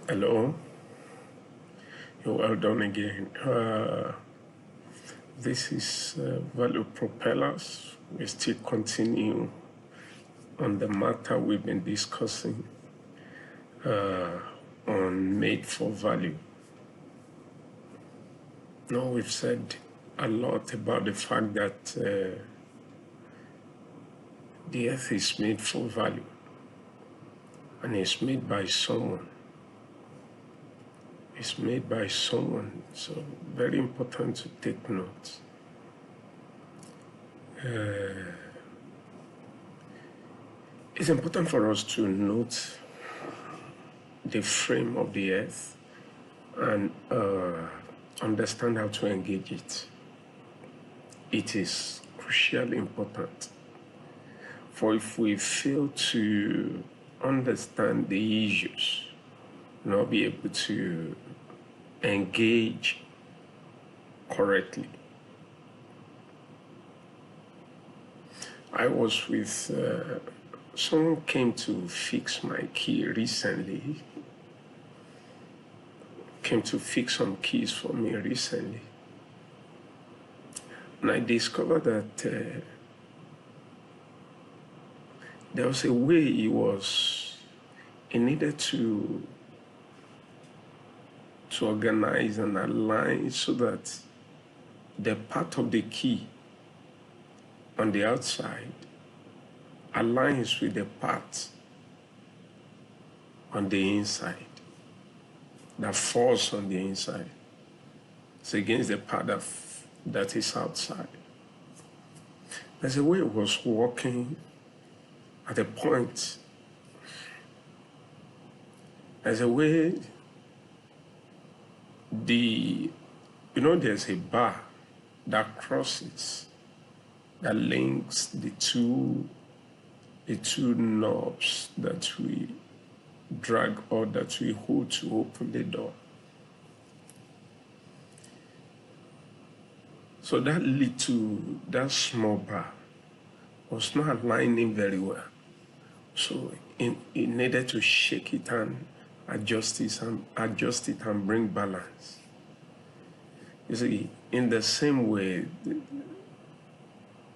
Hello, you're well done again. This is Value Propellers. We still continue on the matter we've been discussing on Made for Value. Now we've said a lot about the fact that the earth is made for value and it's made by someone. It's made by someone, so very important to take note. It's important for us to note the frame of the earth and understand how to engage it. It is crucially important. For if we fail to understand the issues, not be able to engage correctly. I was with someone came to fix my key recently. Came to fix some keys for me recently. And I discovered that there was a way he needed to organize and align so that the part of the key on the outside aligns with the part on the inside that falls on the inside. It's against the part that is outside. There's a way it was working at a point. There's a way there's a bar that crosses, that links the two knobs that we drag or that we hold to open the door. So that small bar was not aligning very well. So it needed to shake it and adjust it and bring balance. You see, in the same way,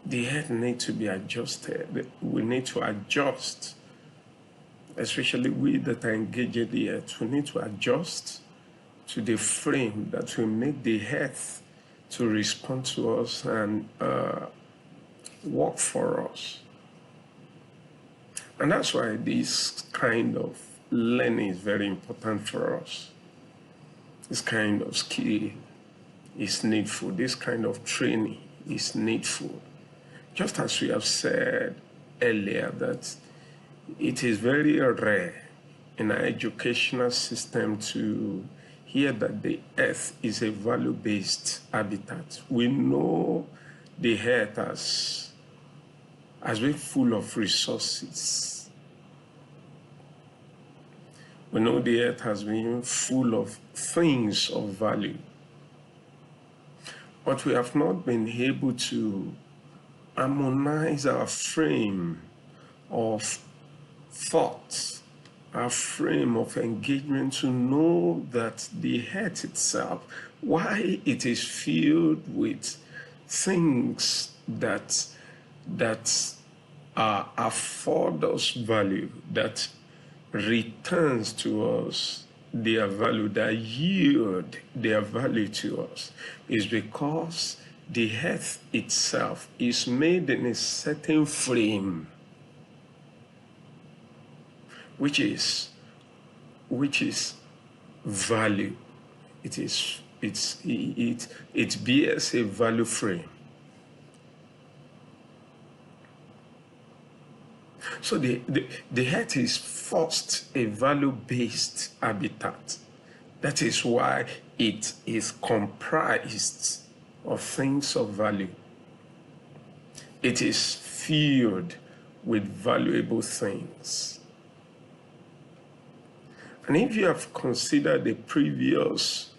the head needs to be adjusted. We need to adjust, especially we that are engaged in the earth. We need to adjust to the frame that will make the earth to respond to us and work for us. And that's why this kind of learning is very important for us. This kind of skill is needful. This kind of training is needful. Just as we have said earlier that it is very rare in our educational system to hear that the earth is a value-based habitat. We know the earth has been full of resources. We know the earth has been full of things of value. But we have not been able to harmonize our frame of thoughts, our frame of engagement to know that the earth itself, why it is filled with things that afford us value, that returns to us their value, that yield their value to us, is because the earth itself is made in a certain frame, which is value. It bears a value frame. So the earth is first a value-based habitat. That is why it is comprised of things of value. It is filled with valuable things. And if you have considered the previous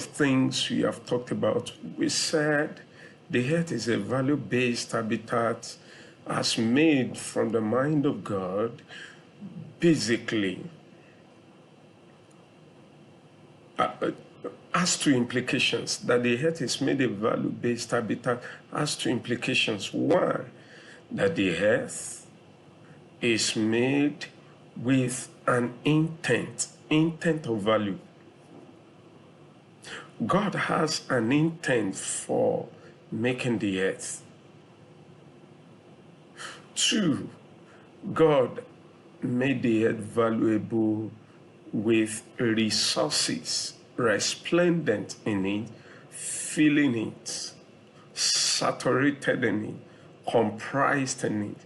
things we have talked about, we said the earth is a value-based habitat as made from the mind of God basically has two implications. That the earth is made a value-based habitat has two implications. One, that the earth is made with an intent of value. God has an intent for making the earth. Two, God made the earth valuable with resources resplendent in it, filling it, saturated in it, comprised in it.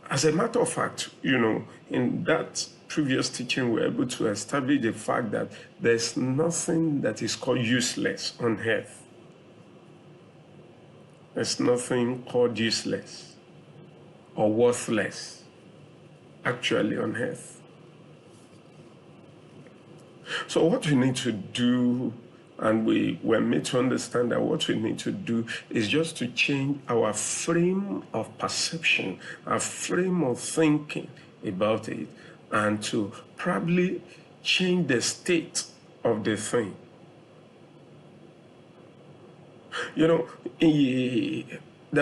As a matter of fact, in that previous teaching, we were able to establish the fact that there's nothing that is called useless on earth. There's nothing called useless or worthless actually on earth. So what we need to do, and we were made to understand that what we need to do is just to change our frame of perception, our frame of thinking about it, and to probably change the state of the thing. There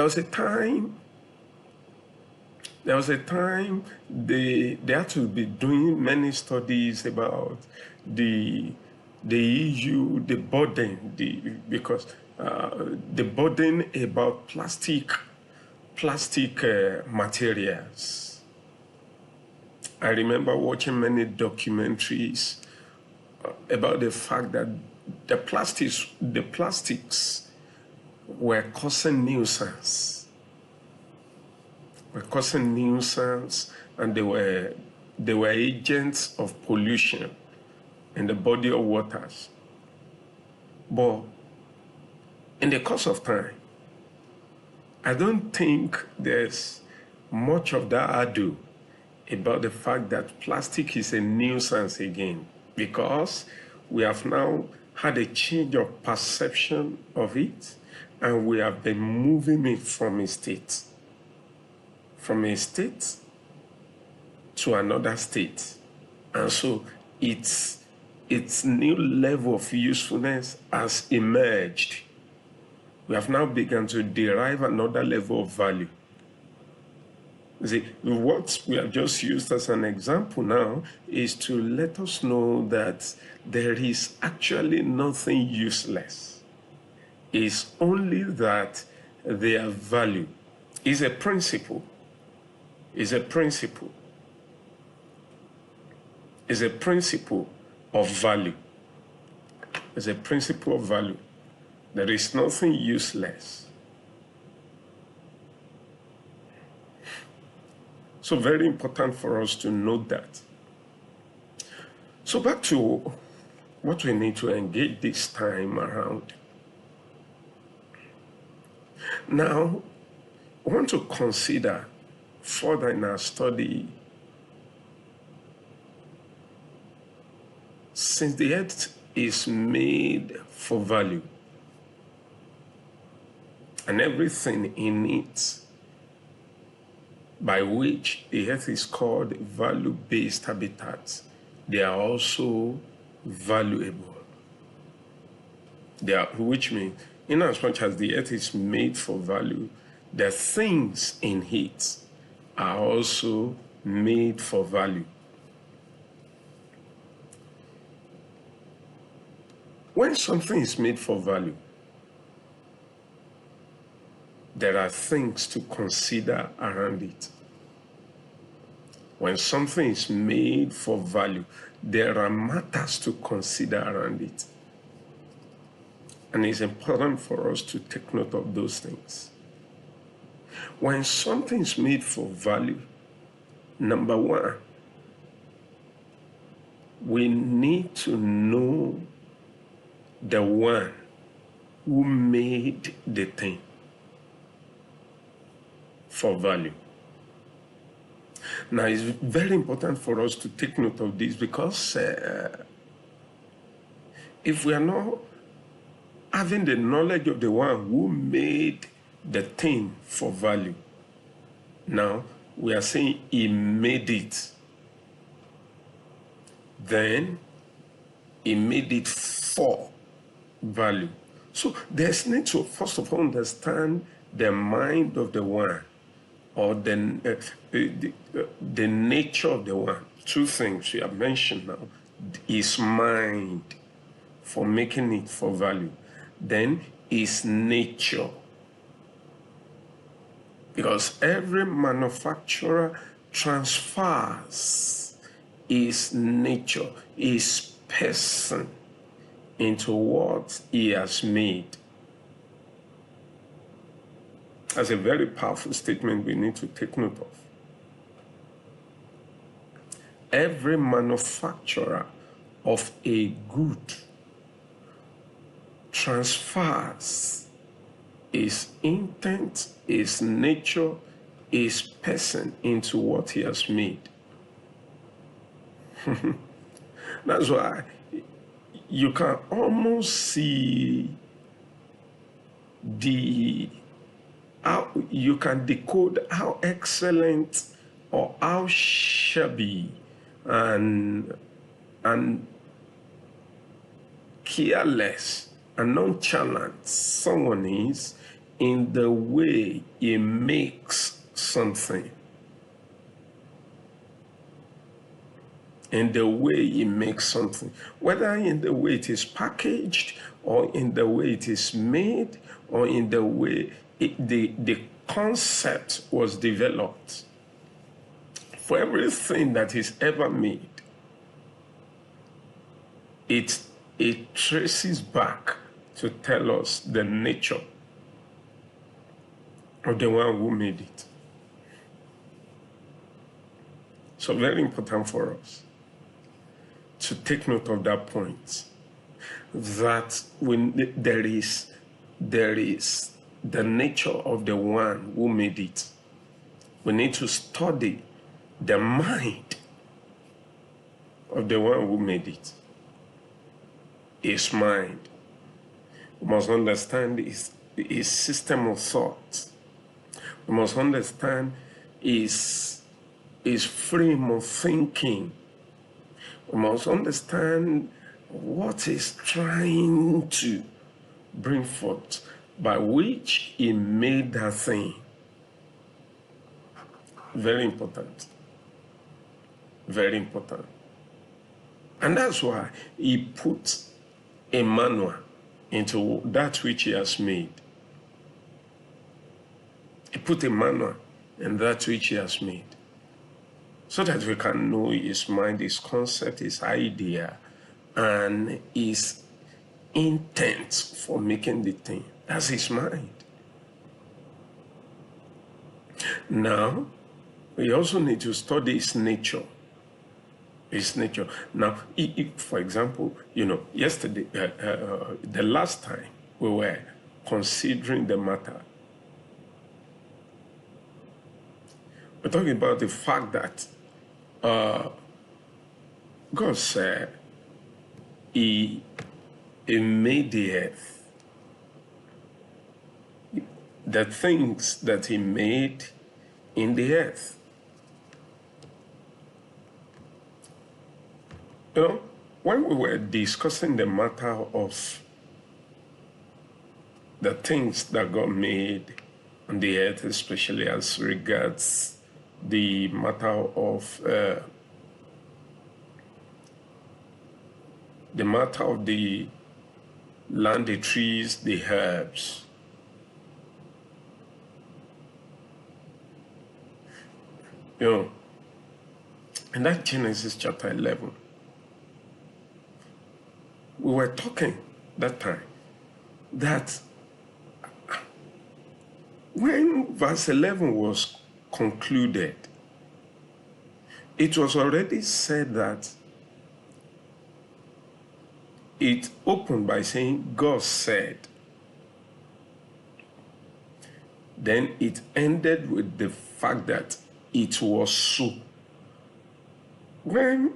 was a time they had to be doing many studies about the EU, the burden, because the burden about plastic materials. I remember watching many documentaries about the fact that the plastics were causing nuisance. And they were agents of pollution in the body of waters. But in the course of time, I don't think there's much of that ado about the fact that plastic is a nuisance again, because we have now had a change of perception of it, and we have been moving it from a state to another state. And so its new level of usefulness has emerged. We have now begun to derive another level of value. See, what we have just used as an example now is to let us know that there is actually nothing useless. It's only that their value is a principle. Is a principle of value. It's a principle of value. There is nothing useless. So very important for us to note that. So back to what we need to engage this time around. Now, I want to consider further in our study, since the earth is made for value, and everything in it by which the earth is called value-based habitats, they are also valuable. Which means, in as much as the earth is made for value, the things in it are also made for value. When something is made for value, there are things to consider around it. When something is made for value, there are matters to consider around it. And it's important for us to take note of those things. When something is made for value, number one, we need to know the one who made the thing for value. Now, it's very important for us to take note of this, because if we are not having the knowledge of the one who made the thing for value, now we are saying he made it. Then he made it for value. So there's need to first of all understand the mind of the one, or the nature of the one. Two things we have mentioned now: his mind for making it for value, then his nature. Because every manufacturer transfers his nature, his person, into what he has made. That's a very powerful statement we need to take note of. Every manufacturer of a good transfers his intent, his nature, his person into what he has made. That's why you can almost see how you can decode how excellent or how shabby and careless and nonchalant someone is in the way he makes something. In the way he makes something, whether in the way it is packaged, or in the way it is made, or in the way the concept was developed. For everything that is ever made, it traces back to tell us the nature of the one who made it. So very important for us to take note of that point, that when there is the nature of the one who made it, we need to study the mind of the one who made it, his mind. We must understand his system of thought. We must understand his frame of thinking. We must understand what he's trying to bring forth, by which he made that thing. Very important. Very important. And that's why he put a manual into that which he has made. He put a manual in that which he has made, so that we can know his mind, his concept, his idea, and his intent for making the thing. That's his mind. Now, we also need to study his nature. His nature. Now, for example, yesterday, the last time we were considering the matter, we're talking about the fact that God said he made the earth. The things that he made in the earth. When we were discussing the matter of the things that God made on the earth, especially as regards the matter of the land, the trees, the herbs. In that Genesis chapter 11, we were talking that time that when verse 11 was concluded, it was already said that it opened by saying, God said. Then it ended with the fact that it was so. When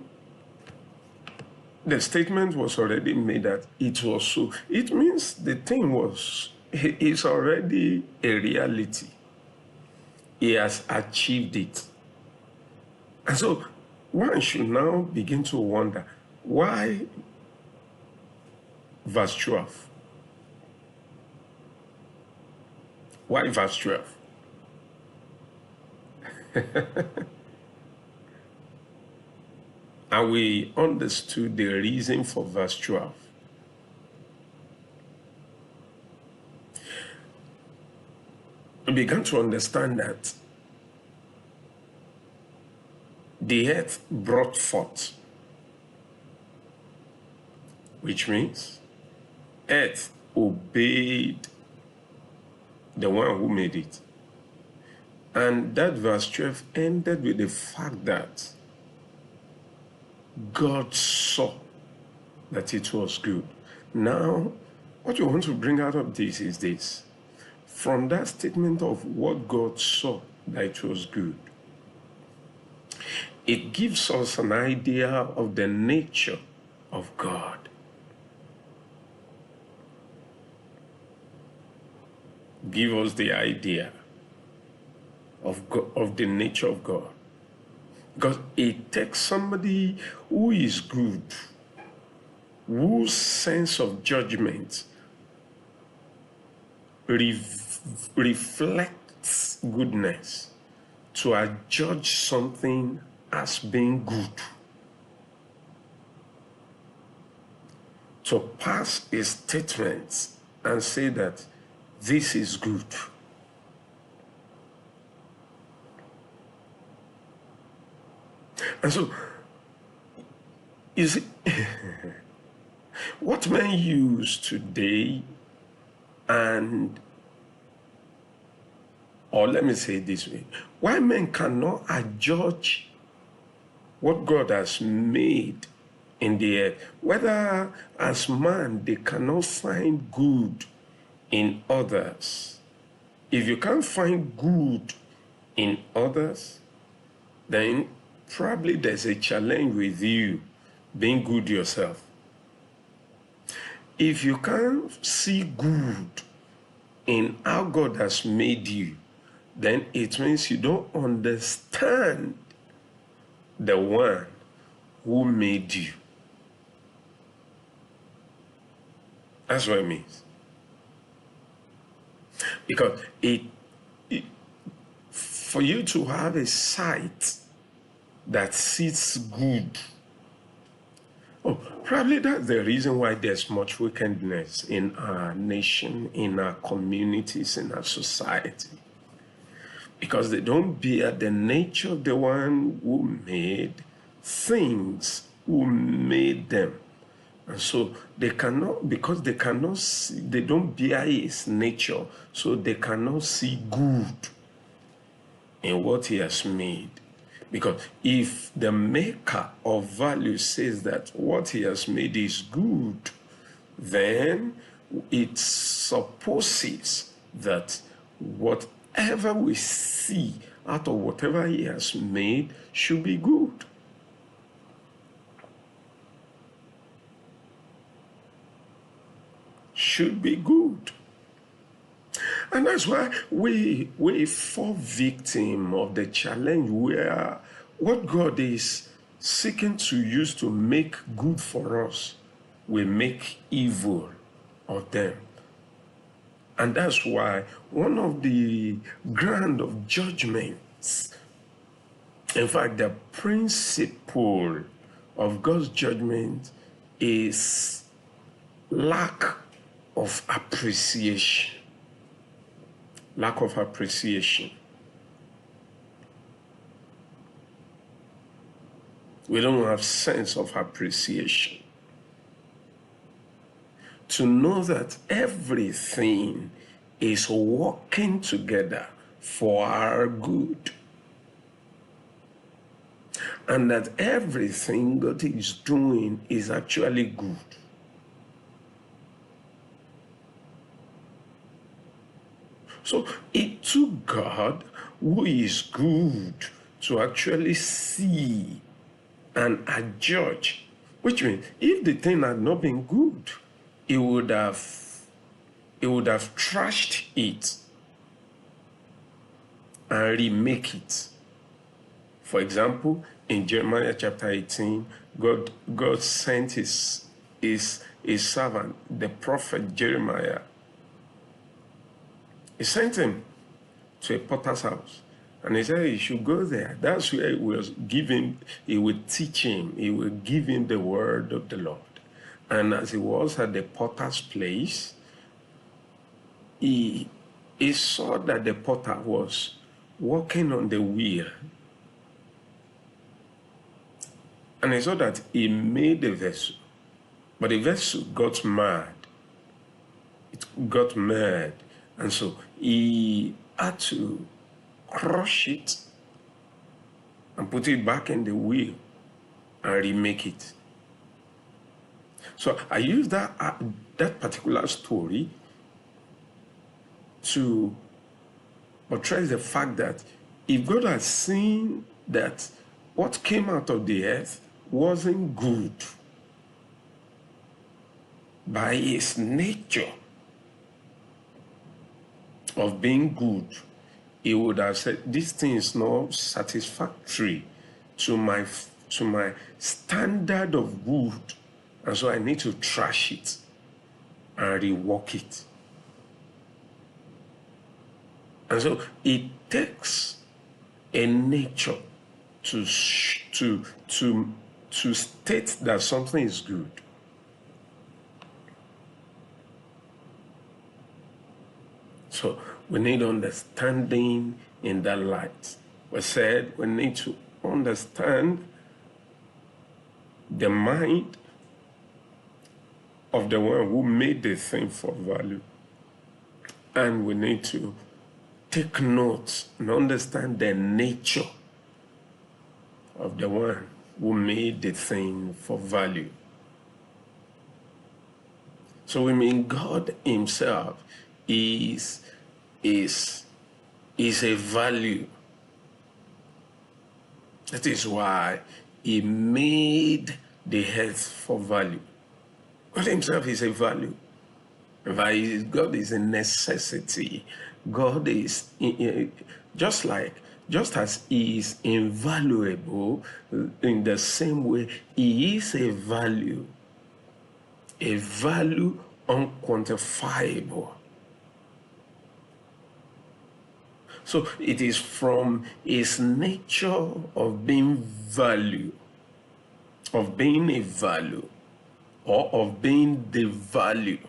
the statement was already made that it was so, it means the thing is already a reality. He has achieved it. And so one should now begin to wonder, why verse 12? Why verse 12? And we understood the reason for verse 12. We began to understand that the earth brought forth, which means earth obeyed the one who made it. And that verse 12 ended with the fact that God saw that it was good. Now, what you want to bring out of this is this. From that statement of what God saw that it was good, it gives us an idea of the nature of God. Give us the idea of God, of the nature of God. Because it takes somebody who is good, whose sense of judgment reflects goodness, to adjudge something as being good, to pass a statement and say that this is good. And so, you see, what men use today, and, or let me say it this way, why men cannot adjudge what God has made in the earth, whether as man they cannot find good in others. If you can't find good in others, then probably there's a challenge with you being good yourself. If you can't see good in how God has made you, then it means you don't understand the one who made you. That's what it means. Because for you to have a sight that sees good, probably that's the reason why there's much wickedness in our nation, in our communities, in our society. Because they don't bear the nature of the one who made things, who made them. And so they cannot, because they cannot see, they don't bear his nature, so they cannot see good in what he has made. Because if the maker of value says that what he has made is good, then it supposes that whatever we see out of whatever he has made should be good. Should be good. And that's why we fall victim of the challenge where what God is seeking to use to make good for us, we make evil of them. And that's why one of the ground of judgments, in fact, the principle of God's judgment is lack of appreciation. Lack of appreciation. We don't have sense of appreciation. To know that everything is working together for our good. And that everything God is doing is actually good. So it took God, who is good, to actually see and adjudge, which means if the thing had not been good, he would have trashed it and remake it. For example, in Jeremiah chapter 18, God sent his servant, the prophet Jeremiah. He sent him to a potter's house. And he said he should go there. That's where he will teach him, he will give him the word of the Lord. And as he was at the potter's place, he saw that the potter was working on the wheel. And he saw that he made a vessel. But the vessel got mad. It got mad. And so he had to crush it and put it back in the wheel and remake it. So I use that particular story to portray the fact that if God has seen that what came out of the earth wasn't good by its nature of being good, he would have said, this thing is not satisfactory to my standard of good, and so I need to trash it and rework it. And so it takes a nature to state that something is good. So we need understanding in that light. We said we need to understand the mind of the one who made the thing for value. And we need to take note and understand the nature of the one who made the thing for value. So we mean God himself is a value. That is why he made the earth for value. God himself is a value. God is a necessity. God is just as he is invaluable, in the same way he is a value unquantifiable. So it is from his nature of being value, of being a value, or of being the value.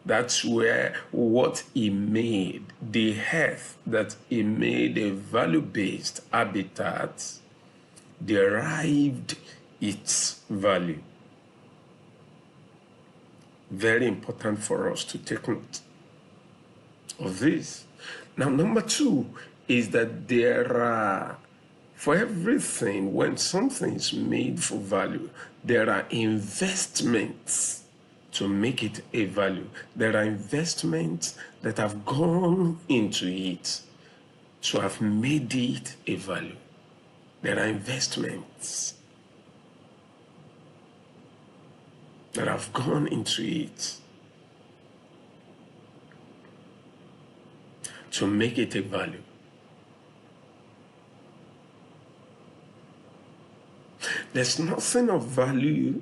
That's where what he made, the earth that he made a value-based habitat, derived its value. Very important for us to take note of this. Now, number two is that there are, for everything, when something is made for value, there are investments to make it a value. There are investments that have gone into it to have made it a value. There are investments that have gone into it to make it a value. There's nothing of value,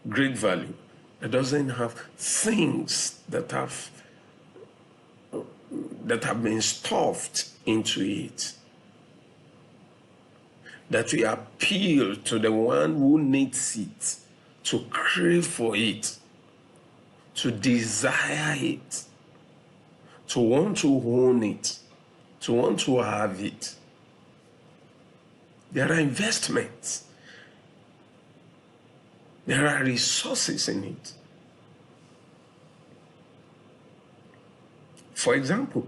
great value, that doesn't have things that have been stuffed into it, that we appeal to the one who needs it, to crave for it, to desire it, to want to own it, to want to have it. There are investments. There are resources in it. For example,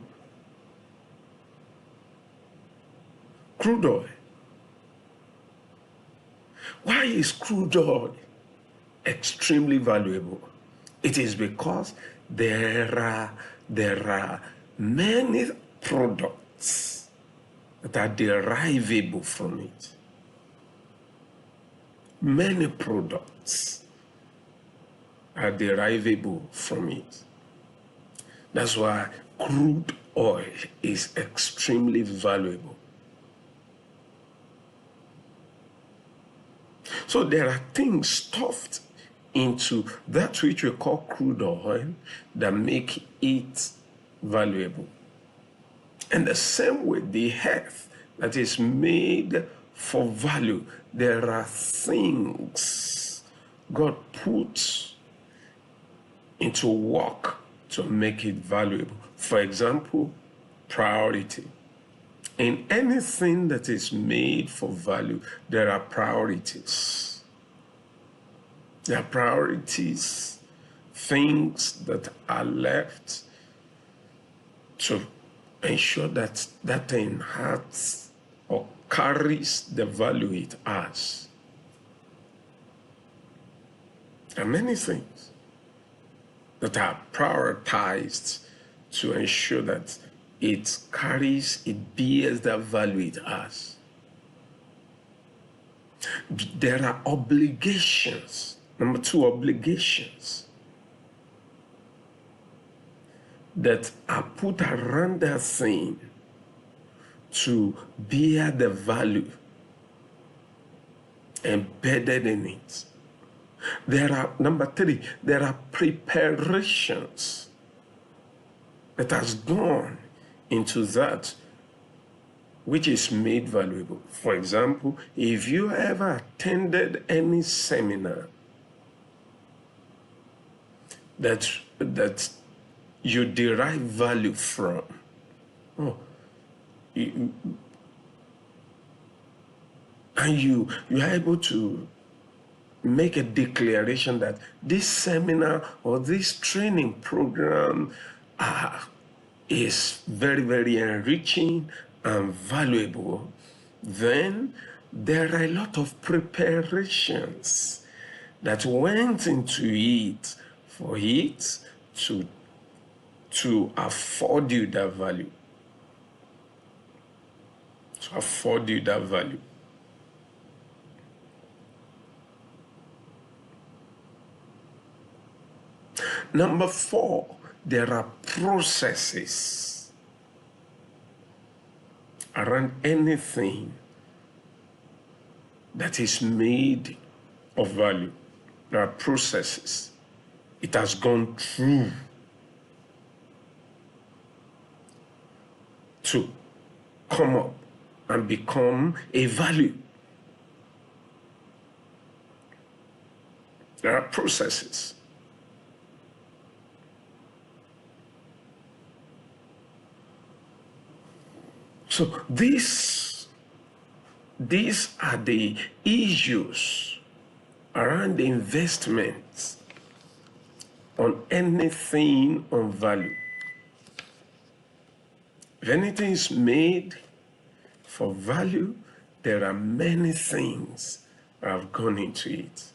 crude oil. Why is crude oil extremely valuable? It is because there are many products that are derivable from it. Many products are derivable from it. That's why crude oil is extremely valuable. So there are things stuffed into that which we call crude oil that make it valuable. And the same way, the earth that is made for value, there are things God puts into work to make it valuable. For example, priority. In anything that is made for value, there are priorities. There are priorities, things that are left to ensure that that thing has or carries the value it has. There are many things that are prioritized to ensure that it carries, it bears the value it has. There are obligations. Number two, obligations that are put around that thing to bear the value embedded in it. There are, number three, there are preparations that has gone into that which is made valuable. For example, if you ever attended any seminar that you derive value from, and you are able to make a declaration that this seminar or this training program is very, very enriching and valuable, then there are a lot of preparations that went into it for it to afford you that value. To afford you that value. Number four, there are processes around anything that is made of value. There are processes it has gone through to come up and become a value. There are processes. So these are the issues around the investments on anything on value. If anything is made for value, there are many things that have gone into it,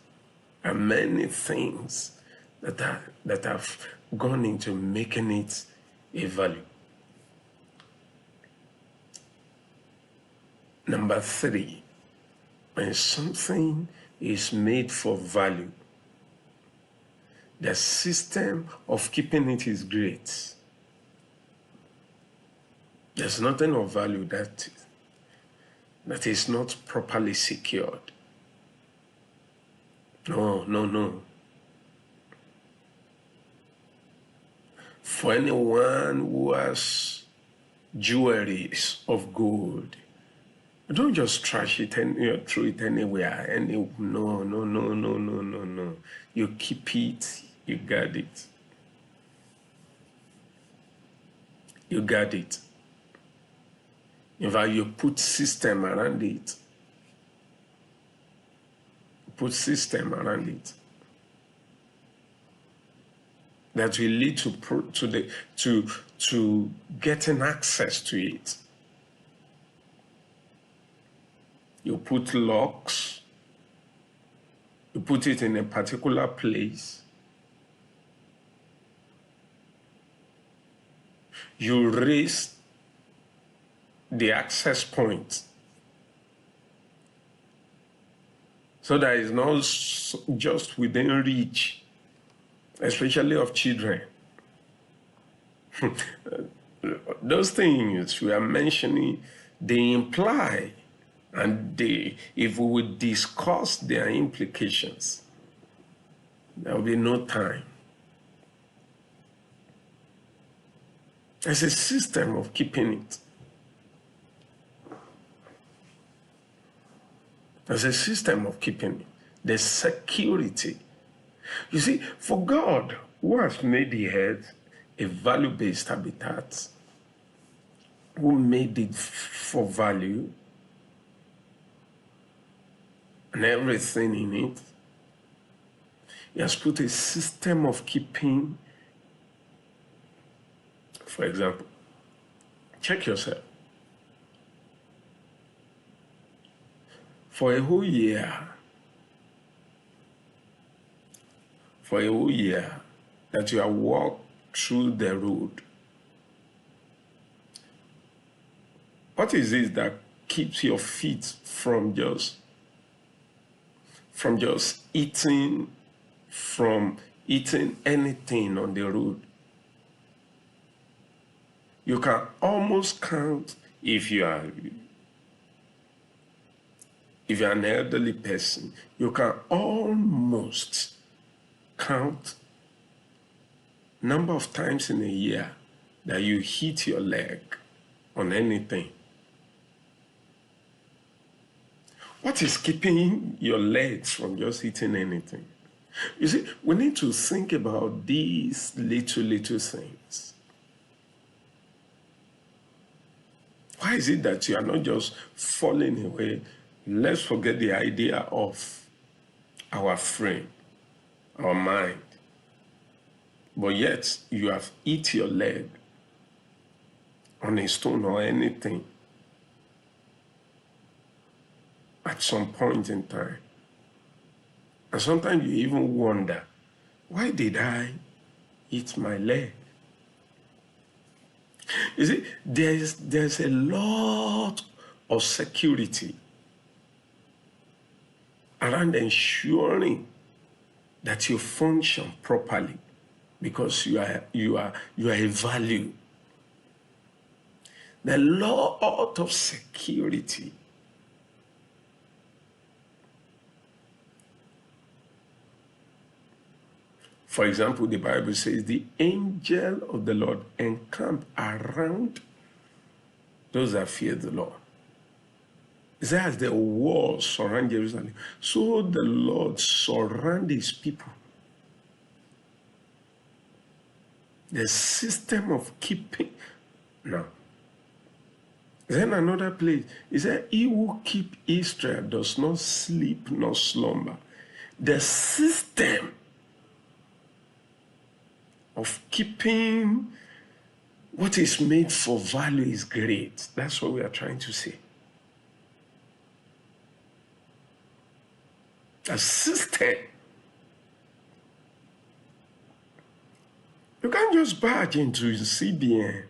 and many things that have gone into making it a value. Number three, when something is made for value, the system of keeping it is great. There's nothing of value that is not properly secured. No. For anyone who has jewelries of gold, don't just trash it and throw it anywhere. No. You keep it, you guard it. You guard it. In fact, you put system around it. Put system around it that will lead to getting access to it. You put locks. You put it in a particular place. You raise the access point so that it's not just within reach, especially of children. those things we are mentioning, they imply, and if we would discuss their implications, there will be no time. There's a system of keeping it. There's a system of keeping it. There's security. You see, for God, who has made the earth a value-based habitat, who made it for value and everything in it, he has put a system of keeping. For example, check yourself. For a whole year, that you have walked through the road, what is it that keeps your feet from just eating anything on the road? You can almost count, if you are an elderly person, you can almost count number of times in a year that you hit your leg on anything. What is keeping your legs from just hitting anything? You see, we need to think about these little things. Why is it that you are not just falling away? Let's forget the idea of our frame, our mind. But yet, you have hit your leg on a stone or anything at some point in time. And sometimes you even wonder, why did I hit my leg? You see, there's a lot of security around ensuring that you function properly, because you are a value. The lot of security. For example, the Bible says the angel of the Lord encamp around those that fear the Lord. It's as the walls surround Jerusalem, so the Lord surrounds his people. The system of keeping. Now, then another place, he said, he who keep Israel does not sleep nor slumber. The system of keeping what is made for value is great. That's what we are trying to say. A system. You can't just barge into CBN,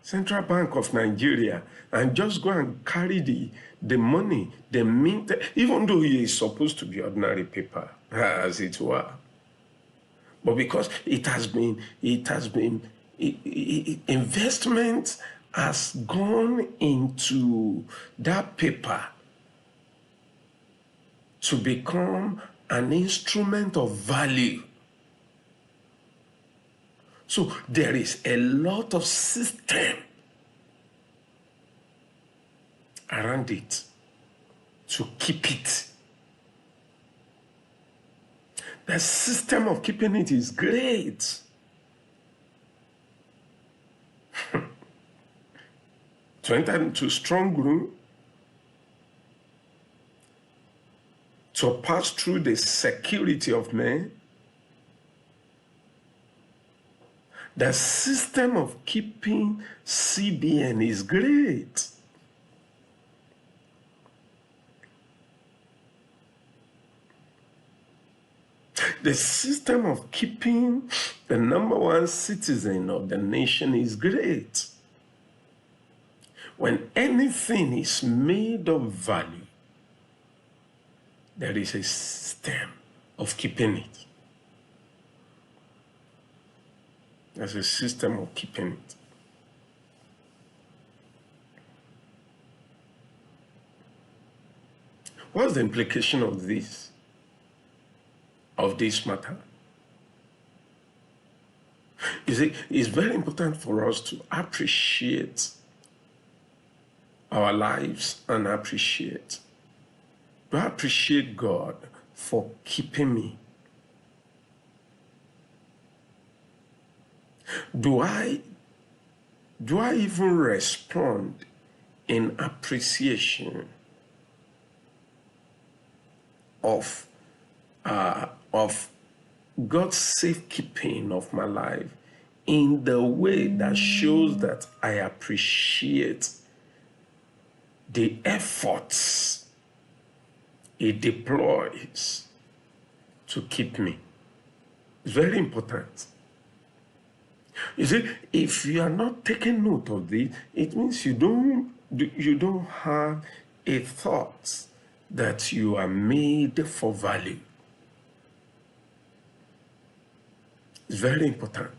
Central Bank of Nigeria, and just go and carry the money, the mint, even though it is supposed to be ordinary paper, as it were. But because investment has gone into that paper to become an instrument of value. So there is a lot of system around it to keep it. The system of keeping it is great. To enter into strong room, to pass through the security of men. The system of keeping CBN is great. The system of keeping the number one citizen of the nation is great. When anything is made of value, there is a system of keeping it. There's a system of keeping it. What's the implication of this matter? You see, it's very important for us to appreciate our lives and appreciate God for keeping me. Do I even respond in appreciation of God's safekeeping of my life in the way that shows that I appreciate the efforts He deploys to keep me? It's very important. You see, if you are not taking note of this, it means you don't have a thought that you are made for value. It's very important.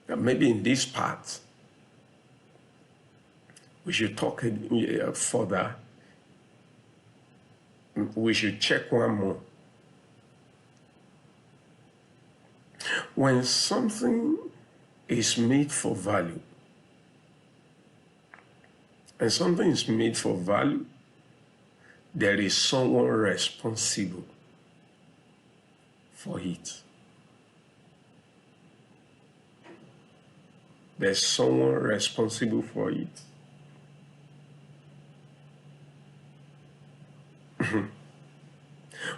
And maybe in this part, we should talk further. We should check one more. When something is made for value, and something is made for value, there is someone responsible for it. There's someone responsible for it.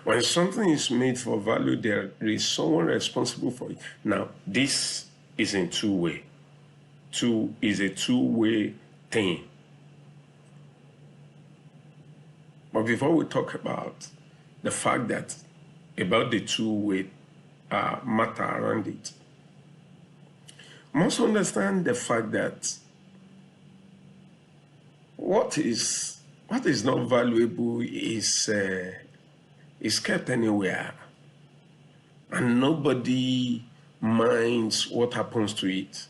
When something is made for value, there is someone responsible for it. Now, this is in two-way. Is a two-way thing. But before we talk about the fact that, about the two-way matter around it, must understand the fact that what is not valuable is kept anywhere, and nobody minds what happens to it.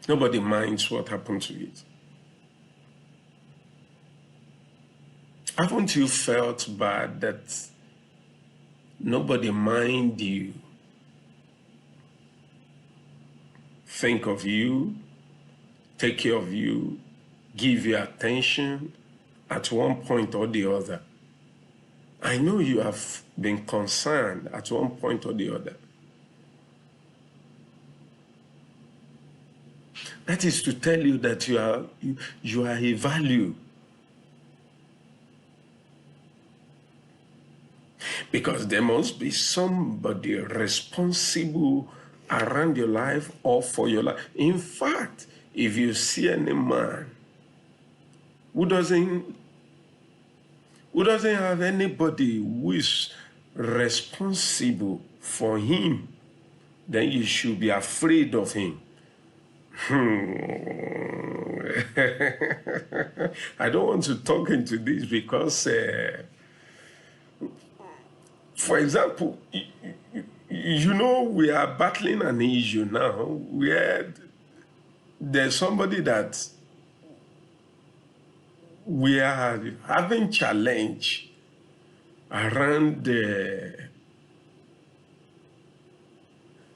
Nobody minds what happens to it. Haven't you felt bad that nobody mind you, think of you, take care of you, give you attention at one point or the other? I know you have been concerned at one point or the other. That is to tell you that you are a value. Because there must be somebody responsible around your life or for your life. In fact, if you see any man who doesn't have anybody who is responsible for him, then you should be afraid of him. I don't want to talk into this because, for example, we are battling an issue now where there's somebody that we are having challenge around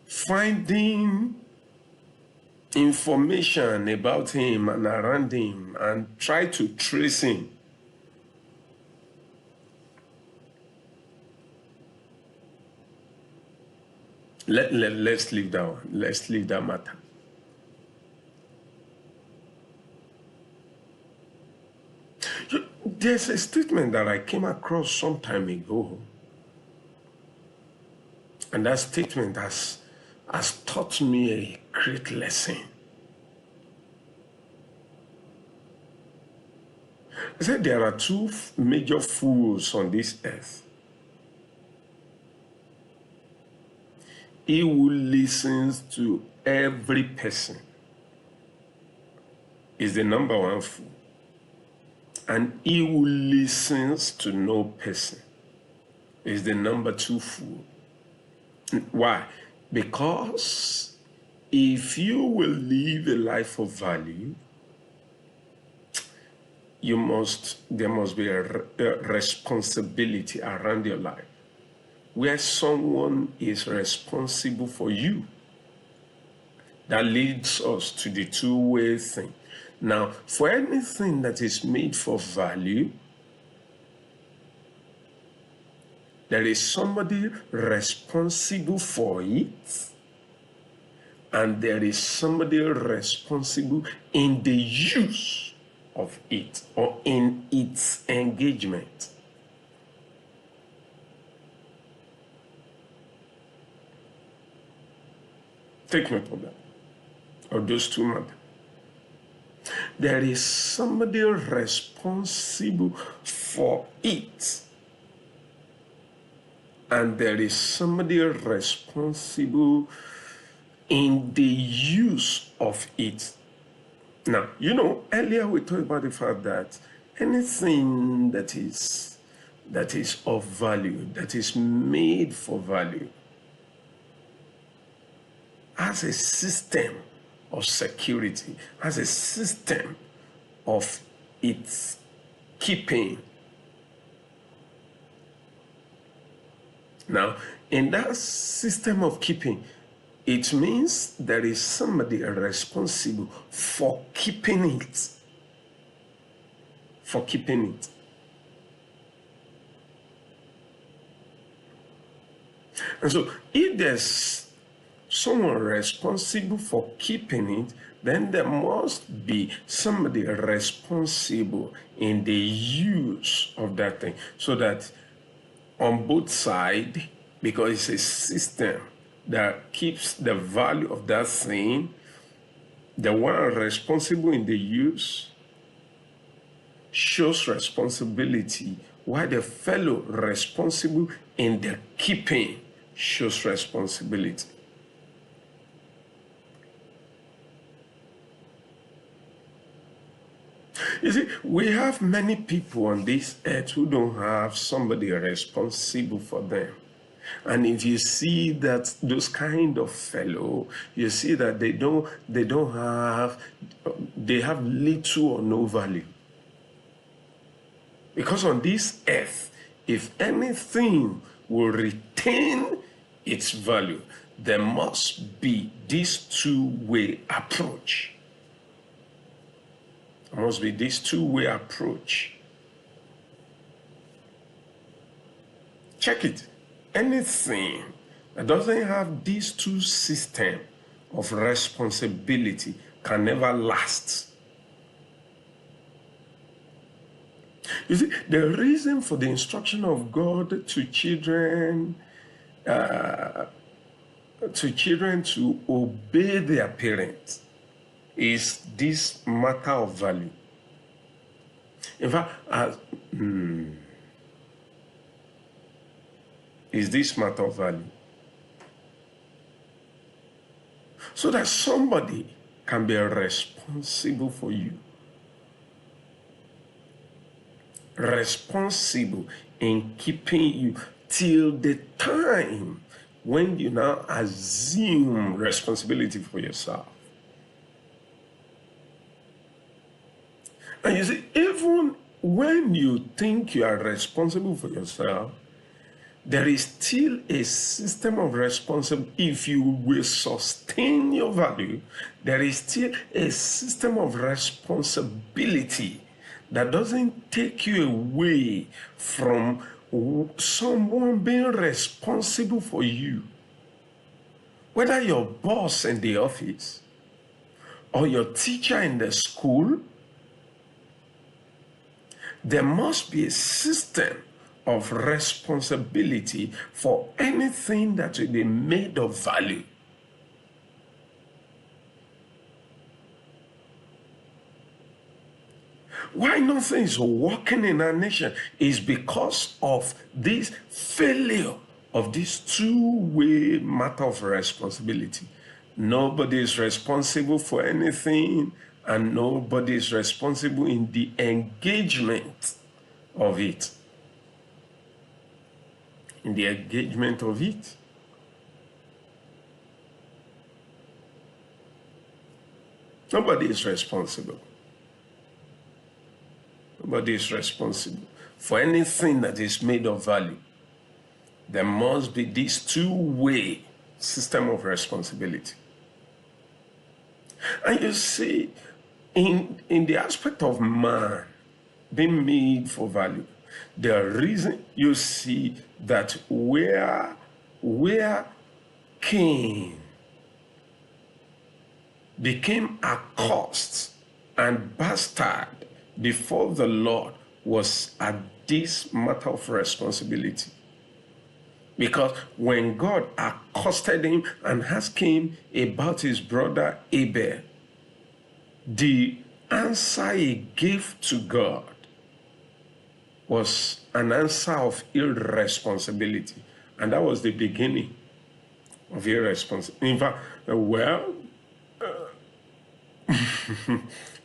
finding information about him and around him and try to trace him. Let's leave that one. Let's leave that matter. There's a statement that I came across some time ago, and that statement has taught me a great lesson. I said there are two major fools on this earth. He who listens to every person is the number one fool. And he who listens to no person is the number two fool. Why? Because if you will live a life of value, there must be a responsibility around your life where someone is responsible for you. That leads us to the two-way thing. Now, for anything that is made for value, there is somebody responsible for it, and there is somebody responsible in the use of it or in its engagement. Take note of that, of those two matters. There is somebody responsible for it, and there is somebody responsible in the use of it. Now, earlier we talked about the fact that anything that is of value, that is made for value, has a system of security, has a system of its keeping. Now, in that system of keeping, it means there is somebody responsible for keeping it. For keeping it. And so, if there's someone responsible for keeping it, then there must be somebody responsible in the use of that thing. So that on both sides, because it's a system that keeps the value of that thing, the one responsible in the use shows responsibility, while the fellow responsible in the keeping shows responsibility. You see, we have many people on this earth who don't have somebody responsible for them. And if you see that those kind of fellow, you see that they have little or no value. Because on this earth, if anything will retain its value, there must be this two-way approach. There must be this two-way approach. Check it. Anything that doesn't have these two systems of responsibility can never last. You see, the reason for the instruction of God to children to obey their parents is this matter of value. In fact, is this matter of value. So that somebody can be responsible for you. Responsible in keeping you till the time when you now assume responsibility for yourself. And you see, even when you think you are responsible for yourself, there is still a system of responsibility. If you will sustain your value, there is still a system of responsibility that doesn't take you away from someone being responsible for you. Whether your boss in the office or your teacher in the school, there must be a system of responsibility for anything that will be made of value. Why nothing is working in our nation is because of this failure of this two-way matter of responsibility. Nobody is responsible for anything, and nobody is responsible in the engagement of it. In the engagement of it. Nobody is responsible. Nobody is responsible for anything that is made of value. There must be this two-way system of responsibility. And you see, in the aspect of man being made for value, the reason you see that where Cain became accursed and bastard before the Lord was at this matter of responsibility. Because when God accosted him and asked him about his brother Abel, the answer he gave to God was an answer of irresponsibility. And that was the beginning of irresponsibility. In fact,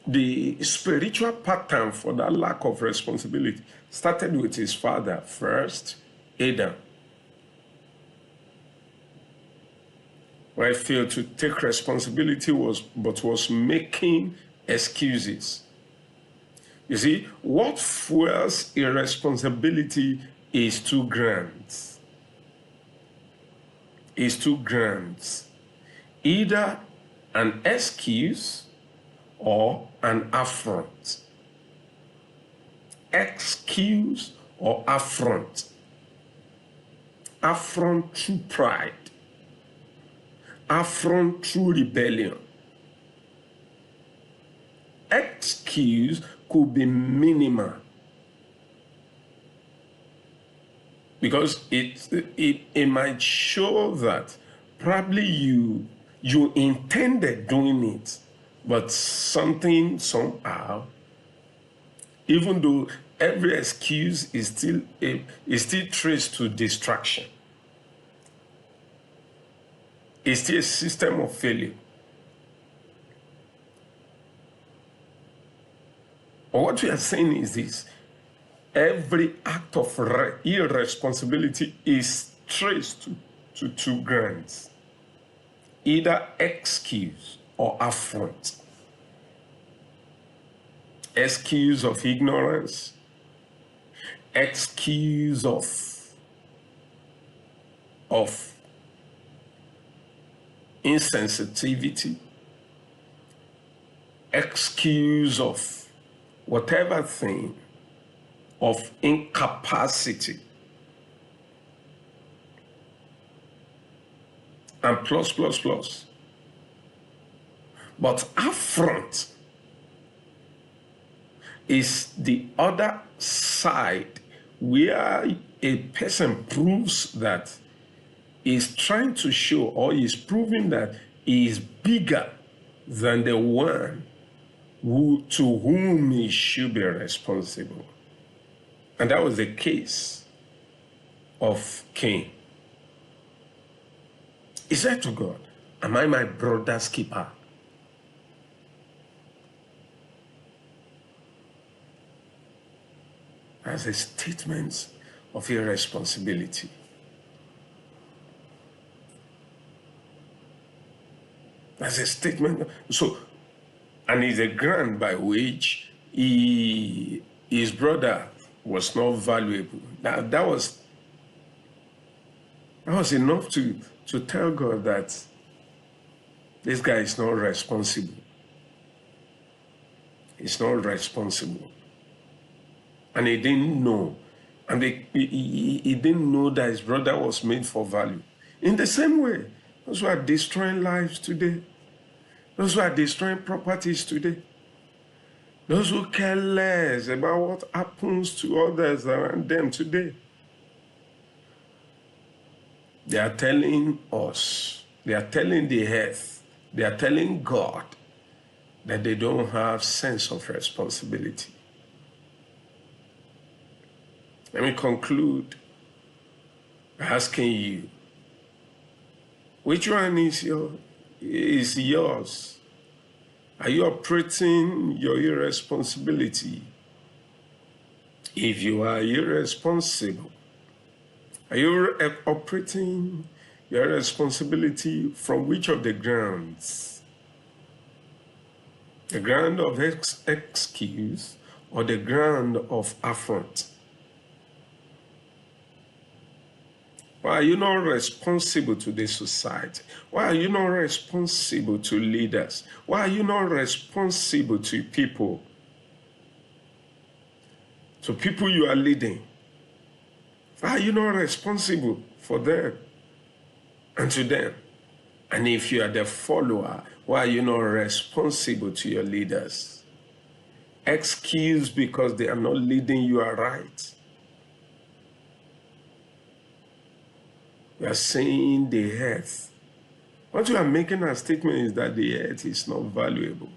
the spiritual pattern for that lack of responsibility started with his father first, Adam, where he failed to take responsibility but was making excuses. You see, what fuels irresponsibility is two grants. Either an excuse or an affront. Excuse or affront. Affront through pride. Affront through rebellion. Excuse could be minimal because it might show that probably you intended doing it, but something somehow, even though every excuse is still traced to distraction, it's still a system of failure. But what we are saying is this: every act of irresponsibility is traced to two grants, either excuse or affront. Excuse of ignorance, excuse of insensitivity, excuse of whatever thing, of incapacity, and plus. But affront is the other side where a person proves that is trying to show or is proving that he is bigger than the one to whom he should be responsible. And that was the case of Cain. He said to God, "Am I my brother's keeper?" As a statement of irresponsibility. As a statement. So, and it's a ground by which his brother was not valuable. That was enough to tell God that this guy is not responsible. He's not responsible. And he didn't know. And he didn't know that his brother was made for value. In the same way, those who are destroying lives today, those who are destroying properties today, those who care less about what happens to others around them today, they are telling us, they are telling the earth, they are telling God that they don't have sense of responsibility. Let me conclude by asking you, which one is yours? Are you operating your irresponsibility? If you are irresponsible, are you operating your responsibility from which of the grounds? The ground of excuse or the ground of affront? Why are you not responsible to the society? Why are you not responsible to leaders? Why are you not responsible to people? To people you are leading? Why are you not responsible for them and to them? And if you are the follower, why are you not responsible to your leaders? Excuse because they are not leading you aright. You are saying the earth. What you are making a statement is that the earth is not valuable.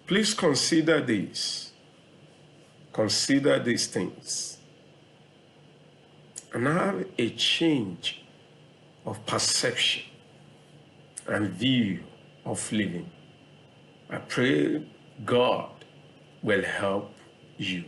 Please consider this. Consider these things. And have a change of perception and view of living. I pray God will help you.